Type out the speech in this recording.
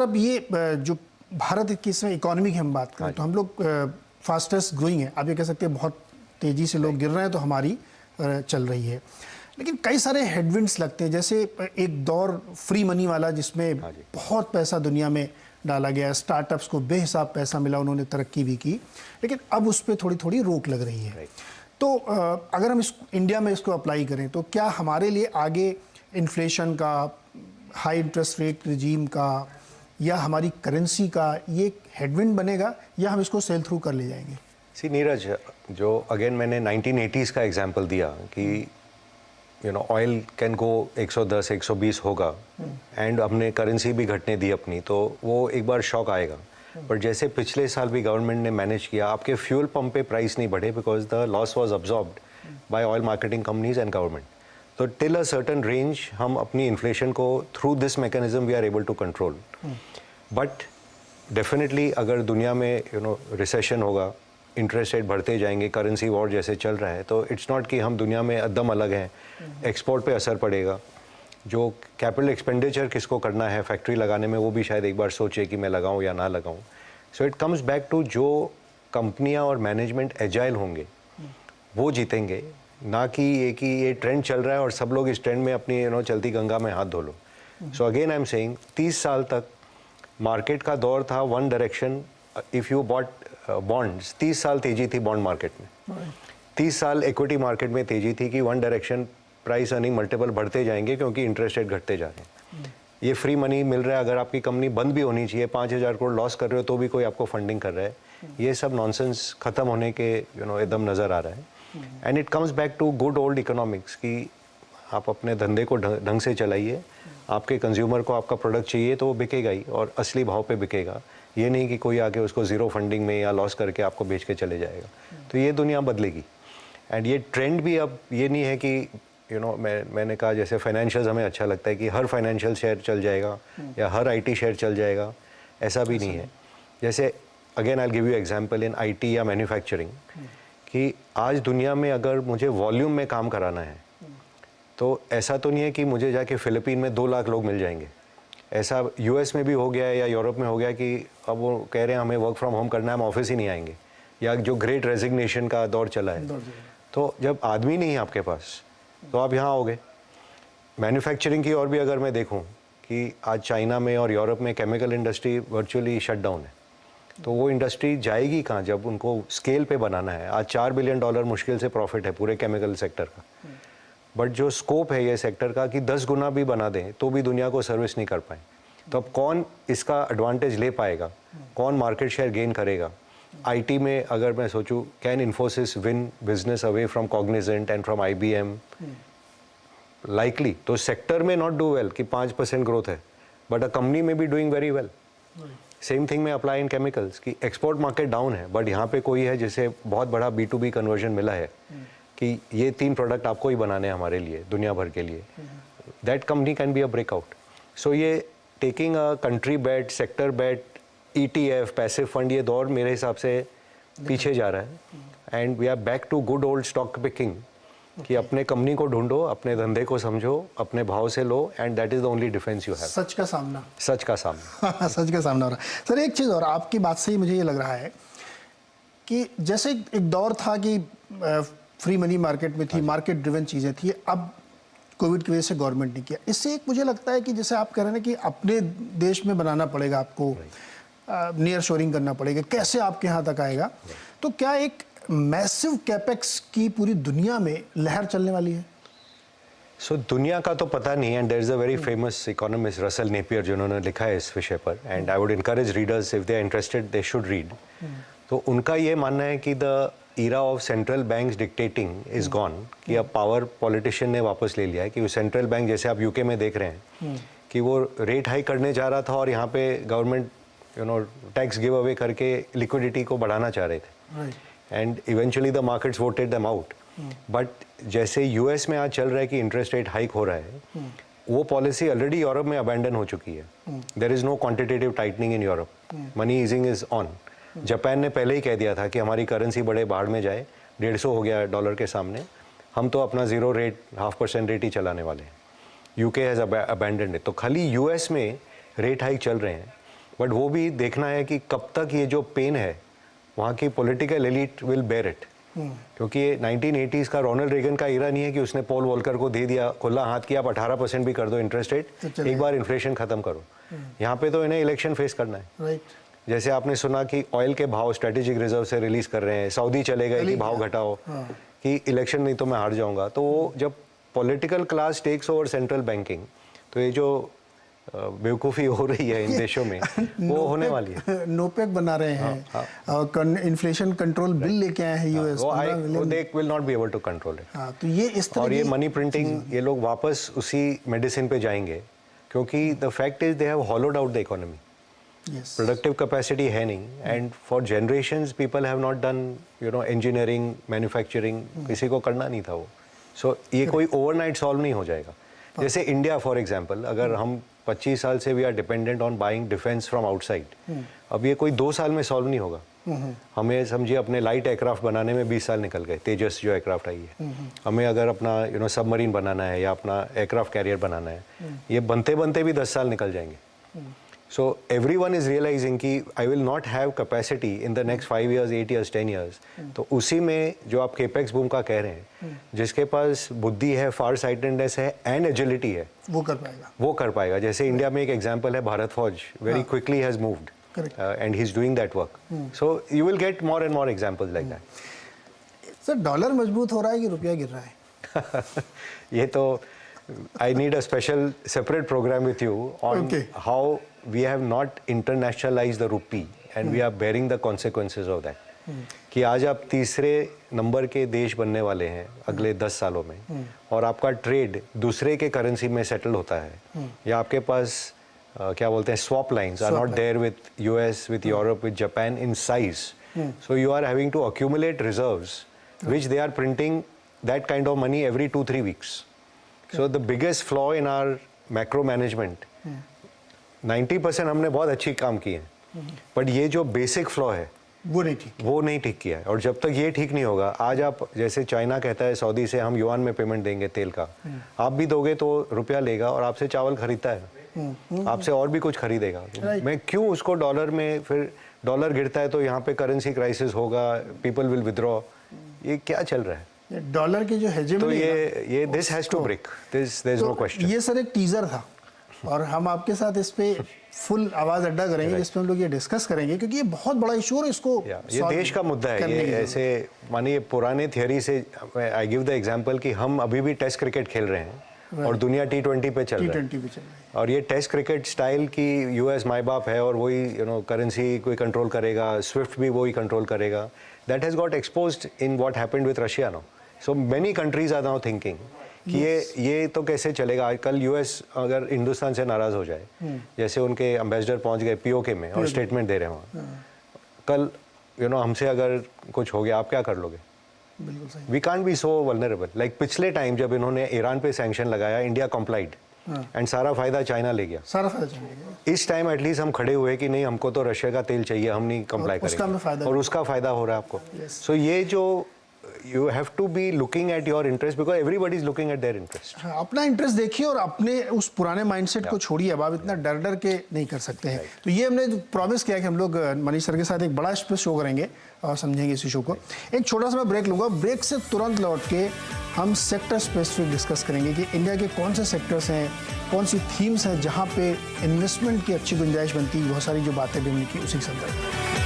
अब ये जो भारत की इसमें इकोनॉमी की हम बात करें तो हम लोग फास्टेस्ट ग्रोइंग है। आप ये कह सकते हैं बहुत तेज़ी से लोग गिर रहे हैं तो हमारी चल रही है। लेकिन कई सारे हेडविंड्स लगते हैं, जैसे एक दौर फ्री मनी वाला जिसमें बहुत पैसा दुनिया में डाला गया, स्टार्टअप्स को बेहिसाब पैसा मिला, उन्होंने तरक्की भी की, लेकिन अब उस पर थोड़ी थोड़ी रोक लग रही है। तो अगर हम इंडिया में इसको अप्लाई करें तो क्या हमारे लिए आगे इन्फ्लेशन का, हाई इंटरेस्ट रेट रिजीम का या हमारी करेंसी का ये हेडविंड बनेगा या हम इसको सेल थ्रू कर ले जाएंगे? सी नीरज, जो अगेन मैंने 1980s का एग्जांपल दिया कि ऑयल कैन गो 110 120 होगा एंड हमने करेंसी भी घटने दी अपनी, तो वो एक बार शॉक आएगा। पर जैसे पिछले साल भी गवर्नमेंट ने मैनेज किया, आपके फ्यूल पंप पे प्राइस नहीं बढ़े because the loss was absorbed by oil marketing companies and government. तो टिल अ सर्टेन रेंज हम अपनी इन्फ्लेशन को through this mechanism we are able to control. But definitely अगर दुनिया में रिसेशन होगा, इंटरेस्ट रेट बढ़ते जाएंगे, करेंसी वॉर जैसे चल रहा है, तो इट्स नॉट कि हम दुनिया में एकदम अलग हैं। एक्सपोर्ट पे असर पड़ेगा। जो कैपिटल एक्सपेंडिचर किसको करना है फैक्ट्री लगाने में, वो भी शायद एक बार सोचे कि मैं लगाऊं या ना लगाऊं। So it comes back to जो कंपनियां और मैनेजमेंट एजाइल होंगे वो जीतेंगे, ना कि ये ट्रेंड चल रहा है और सब लोग इस ट्रेंड में अपनी चलती गंगा में हाथ धो लो। So again I am saying 30 साल तक मार्केट का दौर था one direction. If you bought bonds, 30 साल तेजी थी बॉन्ड मार्केट में, 30 साल इक्विटी मार्केट में तेजी थी कि one direction price earning multiple बढ़ते जाएंगे क्योंकि इंटरेस्ट रेट घटते जा रहे हैं। ये फ्री मनी मिल रहा है, अगर आपकी कंपनी बंद भी होनी चाहिए, 5000 करोड़ लॉस कर रहे हो तो भी कोई आपको फंडिंग कर रहा है। ये सब नॉनसेंस खत्म होने के एकदम नज़र आ रहा है। And it comes back to good old economics कि आप अपने धंधे को ढंग से चलाइए, आपके कंज्यूमर को आपका प्रोडक्ट चाहिए तो वो बिकेगा ही और असली भाव पे बिकेगा। ये नहीं कि कोई आके उसको ज़ीरो फंडिंग में या लॉस करके आपको बेच के चले जाएगा। तो ये दुनिया बदलेगी। एंड ये ट्रेंड भी अब ये नहीं है कि मैंने कहा जैसे फाइनेंशियल्स हमें अच्छा लगता है कि हर फाइनेंशियल शेयर चल जाएगा या हर आईटी शेयर चल जाएगा, ऐसा भी नहीं है। जैसे again I give you example in IT या मैन्युफैक्चरिंग कि आज दुनिया में अगर मुझे वॉल्यूम में काम कराना है तो ऐसा तो नहीं है कि मुझे जाके फिलीपीन में 2 लाख लोग मिल जाएंगे। ऐसा यूएस में भी हो गया है या यूरोप में हो गया कि अब वो कह रहे हैं हमें वर्क फ्रॉम होम करना है, हम ऑफिस ही नहीं आएंगे, या जो ग्रेट रेजिग्नेशन का दौर चला है। तो जब आदमी नहीं है आपके पास तो आप यहाँ आओगे। मैन्युफैक्चरिंग की और भी अगर मैं देखूँ कि आज चाइना में और यूरोप में chemical industry virtually shut down है, तो वो इंडस्ट्री जाएगी कहाँ जब उनको स्केल पे बनाना है। आज $4 बिलियन मुश्किल से प्रॉफिट है पूरे केमिकल सेक्टर का, बट जो स्कोप है ये सेक्टर का कि 10 गुना भी बना दें तो भी दुनिया को सर्विस नहीं कर पाए। तो अब कौन इसका एडवांटेज ले पाएगा, कौन मार्केट शेयर गेन करेगा? आईटी में अगर मैं सोचूं, can Infosys win business away from Cognizant and from IBM? Likely. तो सेक्टर में नॉट डू वेल कि 5% ग्रोथ है, बट अ कंपनी में भी doing very well. Same thing में अप्लाई इन केमिकल्स कि एक्सपोर्ट मार्केट डाउन है बट यहाँ पे कोई है जिसे बहुत बड़ा B2B कन्वर्जन मिला है कि ये 3 प्रोडक्ट आपको ही बनाने हैं हमारे लिए, दुनिया भर के लिए। That company can be a breakout. So ये taking a country bet, sector bet, ETF, passive fund, ये दौर मेरे हिसाब से पीछे जा रहा है। And we are back to good old stock picking कि अपने कंपनी को ढूंढो, अपने धंधे को समझो, अपने भाव से लो, and that is the only defence you have. सच का सामना, सच का सामना सच का सामना हो रहा है। सर एक चीज़ और, आपकी बात से ही मुझे ये लग रहा है कि जैसे एक दौर था कि फ्री मनी मार्केट में थी, मार्केट ड्रिवन चीज़ें थी, अब कोविड की वजह से गवर्नमेंट ने किया। इससे एक मुझे लगता है कि जैसे आप कह रहे हैं कि अपने देश में बनाना पड़ेगा आपको, नियर शोरिंग करना पड़ेगा, कैसे आपके यहाँ तक आएगा? तो क्या एक मैसिव कैपेक्स की पूरी दुनिया में लहर चलने वाली है? सो दुनिया का तो पता नहीं, and there is a very famous economist Russell Napier जिन्होंने लिखा है इस विषय पर, and I would encourage readers if they are interested they should read. तो उनका ये मानना है कि the era of central banks dictating is gone, कि अब पावर पॉलिटिशियन ने वापस ले लिया है कि सेंट्रल बैंक, जैसे आप यूके में देख रहे हैं कि वो रेट हाई करने जा रहा था और यहाँ पे गवर्नमेंट टैक्स गिव अवे करके लिक्विडिटी को बढ़ाना चाह रहे थे, and eventually the markets voted them out. But जैसे यूएस में आज चल रहा है कि इंटरेस्ट रेट हाइक हो रहा है, वो पॉलिसी ऑलरेडी यूरोप में अबैंडन हो चुकी है। There is no quantitative tightening in Europe, money easing is on. Japan ने पहले ही कह दिया था कि हमारी करेंसी बड़े बाढ़ में जाए, 150 हो गया डॉलर के सामने, हम तो अपना 0 रेट 0.5% रेट ही चलाने वाले हैं। UK has abandoned it. तो खाली यूएस में रेट हाइक चल रहे हैं, बट वो भी देखना है कि कब तक ये जो पेन है वहाँ की political elite will bear it, क्योंकि ये 1980s का रोनाल्ड रेगन का इरा नहीं है कि उसने पॉल वॉलकर को दे दिया खुला हाथ कि आप 18% भी कर दो इंटरेस्ट रेट, एक बार इन्फ्लेशन खत्म करो। यहाँ पे तो इन्हें इलेक्शन फेस करना है। राइट, जैसे आपने सुना कि ऑयल के भाव स्ट्रेटेजिक रिजर्व से रिलीज कर रहे हैं, सऊदी चले गए कि भाव घटाओ, कि इलेक्शन नहीं तो मैं हार जाऊंगा। तो वो जब political class takes over central banking, तो ये जो बेवकूफ़ी हो रही है इन देशों में वो होने वाली है। नोपेक बना रहे हैं और इन्फ्लेशन कंट्रोल बिल लेके आए हैं यूएस, वो they will not be able to control it. तो ये इस तरह और ये मनी प्रिंटिंग, ये लोग वापस उसी मेडिसिन पे जाएंगे, क्योंकि the fact is they have hollowed out the economy. Productive capacity है नहीं, and for generations people have not done engineering, manufacturing, किसी को करना नहीं था वो। सो ये कोई ओवरनाइट सॉल्व नहीं हो जाएगा। जैसे इंडिया फॉर एग्जांपल, अगर हम 25 साल से we are dependent on buying defence from outside, अब ये कोई 2 साल में सॉल्व नहीं होगा। हमें समझिए अपने लाइट एयरक्राफ्ट बनाने में 20 साल निकल गए, तेजस जो एयरक्राफ्ट आई है। हमें अगर अपना सबमरीन बनाना है या अपना एयरक्राफ्ट कैरियर बनाना है, ये बनते बनते भी 10 साल निकल जाएंगे। So everyone is realizing कि I will not have capacity in the next 5 years, 8 years, 10 years. तो उसी में जो आप केपेक्स बूम का कह रहे हैं, जिसके पास बुद्धि है, फार साइटेडनेस है एंड एजिलिटी है, वो कर पाएगा। जैसे इंडिया में एक एग्जांपल है, भारत फौज very quickly has moved and he is doing that work. So you will get more and more examples like that. Sir, dollar मजबूत हो रहा है कि रुपया गिर रहा है? ये तो I need a special separate program with you on how we have not internationalized the rupee and we are bearing the consequences of that. कि आज आप तीसरे नंबर के देश बनने वाले हैं अगले 10 सालों में, और आपका ट्रेड दूसरे के करेंसी में सेटल होता है, या आपके पास क्या बोलते हैं swap lines are not there with US, with Europe, with Japan in size. So you are having to accumulate reserves which they are printing that kind of money every 2-3 weeks. So the biggest flaw in our macro management, 90% हमने बहुत अच्छी काम की है, but ये जो basic flaw है वो नहीं ठीक किया है। और जब तक ये ठीक नहीं होगा, आज आप जैसे चाइना कहता है सऊदी से हम युआन में पेमेंट देंगे तेल का, आप भी दोगे तो रुपया लेगा और आपसे चावल खरीदता है, आपसे और भी कुछ खरीदेगा। मैं क्यों उसको डॉलर में, फिर डॉलर गिरता है तो यहाँ पे करेंसी क्राइसिस होगा, पीपल विल विद्रॉ, ये क्या चल रहा है? डॉलर की जो हेजेमनी, तो ये this has to break, this there is no question. ये सर एक टीजर था और हम आपके साथ इस पे फुल आवाज अड्डा करेंगे जिसमें हम लोग ये डिस्कस करेंगे, क्योंकि ये बहुत बड़ा इशू है और इसको ये देश का मुद्दा है। ये ऐसे मानिए पुराने थियरी से आई गिव द एग्जांपल कि हम अभी भी टेस्ट क्रिकेट खेल रहे हैं और दुनिया T20 पे चल रही है, और ये टेस्ट क्रिकेट स्टाइल की यूएस माई बाप है और वही करेंसी कोई कंट्रोल करेगा, स्विफ्ट भी वही कंट्रोल करेगा। That has got exposed in what happened with Russia now. So many countries are now thinking कि ये तो कैसे चलेगा। कल यूएस अगर हिंदुस्तान से नाराज हो जाए, जैसे उनके एम्बेसडर पहुंच गए पीओके में और स्टेटमेंट दे रहे हैं वहाँ, कल हमसे अगर कुछ हो गया, आप क्या कर लोगे? We can't be so vulnerable. Like पिछले टाइम जब इन्होंने ईरान पे सैंक्शन लगाया, इंडिया कंप्लाइड एंड सारा फायदा चाइना ले गया। इस टाइम एटलीस्ट हम खड़े हुए कि नहीं, हमको तो रशिया का तेल चाहिए, हम नहीं कंप्लाई करेंगे, और उसका फायदा हो रहा है आपको। सो ये जो you have to be looking at your interest because everybody is looking at their interest. अपना इंटरेस्ट देखिए और अपने उस पुराने माइंडसेट को छोड़िए। अब आप इतना डर के नहीं कर सकते हैं। तो ये हमने प्रॉमिस किया कि हम लोग मनीष सर के साथ एक बड़ा स्पेस शो करेंगे और समझेंगे इस इशू को। एक छोटा सा मैं ब्रेक लूंगा, ब्रेक से तुरंत लौट के हम सेक्टर स्पेसिफिक डिस्कस करेंगे कि इंडिया के कौन से सेक्टर्स हैं, कौन सी थीम्स हैं जहाँ पे इन्वेस्टमेंट की अच्छी गुंजाइश बनती है। बहुत सारी जो बातें भी हमने की उसी संदर्भ में।